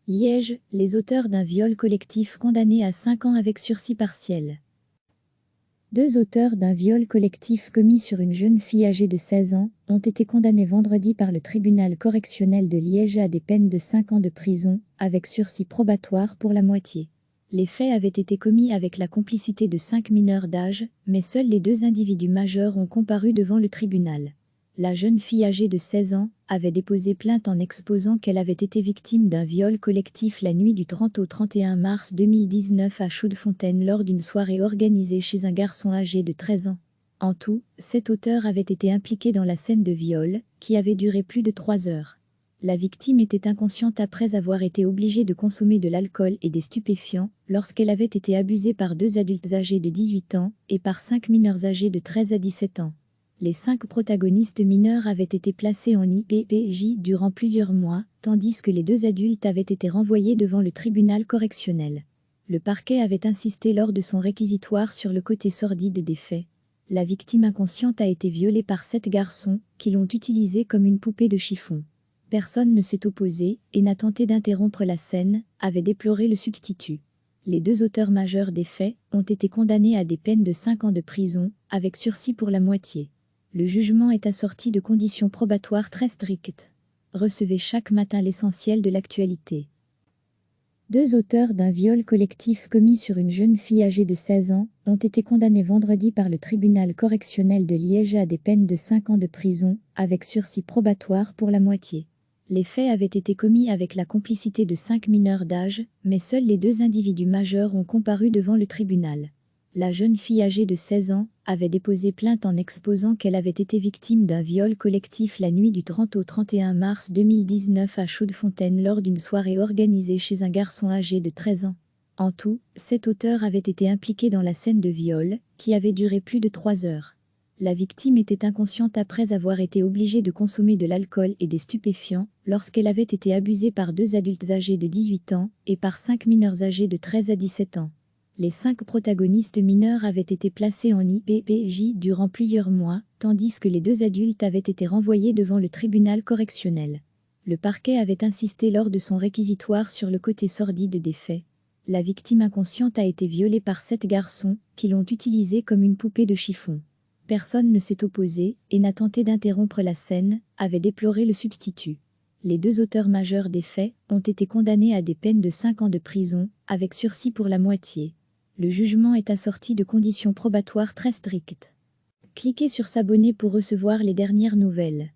Liège, les auteurs d'un viol collectif condamnés à 5 ans avec sursis partiel. Deux auteurs d'un viol collectif commis sur une jeune fille âgée de 16 ans ont été condamnés vendredi par le tribunal correctionnel de Liège à des peines de 5 ans de prison, avec sursis probatoire pour la moitié. Les faits avaient été commis avec la complicité de 5 mineurs d'âge, mais seuls les 2 individus majeurs ont comparu devant le tribunal. La jeune fille âgée de 16 ans avait déposé plainte en exposant qu'elle avait été victime d'un viol collectif la nuit du 30 au 31 mars 2019 à Chaudefontaine lors d'une soirée organisée chez un garçon âgé de 13 ans. En tout, 7 auteurs avaient été impliqués dans la scène de viol, qui avait duré plus de 3 heures. La victime était inconsciente après avoir été obligée de consommer de l'alcool et des stupéfiants lorsqu'elle avait été abusée par 2 adultes âgés de 18 ans et par 5 mineurs âgés de 13 à 17 ans. Les 5 protagonistes mineurs avaient été placés en IPPJ durant plusieurs mois, tandis que les 2 adultes avaient été renvoyés devant le tribunal correctionnel. Le parquet avait insisté lors de son réquisitoire sur le côté sordide des faits. La victime inconsciente a été violée par 7 garçons qui l'ont utilisée comme une poupée de chiffon. Personne ne s'est opposé et n'a tenté d'interrompre la scène, avait déploré le substitut. Les 2 auteurs majeurs des faits ont été condamnés à des peines de 5 ans de prison, avec sursis pour la moitié. Le jugement est assorti de conditions probatoires très strictes. Recevez chaque matin l'essentiel de l'actualité. 2 auteurs d'un viol collectif commis sur une jeune fille âgée de 16 ans ont été condamnés vendredi par le tribunal correctionnel de Liège à des peines de 5 ans de prison, avec sursis probatoire pour la moitié. Les faits avaient été commis avec la complicité de 5 mineurs d'âge, mais seuls les 2 individus majeurs ont comparu devant le tribunal. La jeune fille âgée de 16 ans avait déposé plainte en exposant qu'elle avait été victime d'un viol collectif la nuit du 30 au 31 mars 2019 à Chaudefontaine lors d'une soirée organisée chez un garçon âgé de 13 ans. En tout, 7 auteurs avaient été impliqués dans la scène de viol, qui avait duré plus de 3 heures. La victime était inconsciente après avoir été obligée de consommer de l'alcool et des stupéfiants lorsqu'elle avait été abusée par 2 adultes âgés de 18 ans et par 5 mineurs âgés de 13 à 17 ans. Les 5 protagonistes mineurs avaient été placés en IPPJ durant plusieurs mois, tandis que les 2 adultes avaient été renvoyés devant le tribunal correctionnel. Le parquet avait insisté lors de son réquisitoire sur le côté sordide des faits. La victime inconsciente a été violée par 7 garçons qui l'ont utilisée comme une poupée de chiffon. Personne ne s'est opposé et n'a tenté d'interrompre la scène, avait déploré le substitut. Les 2 auteurs majeurs des faits ont été condamnés à des peines de 5 ans de prison, avec sursis pour la moitié. Le jugement est assorti de conditions probatoires très strictes. Cliquez sur s'abonner pour recevoir les dernières nouvelles.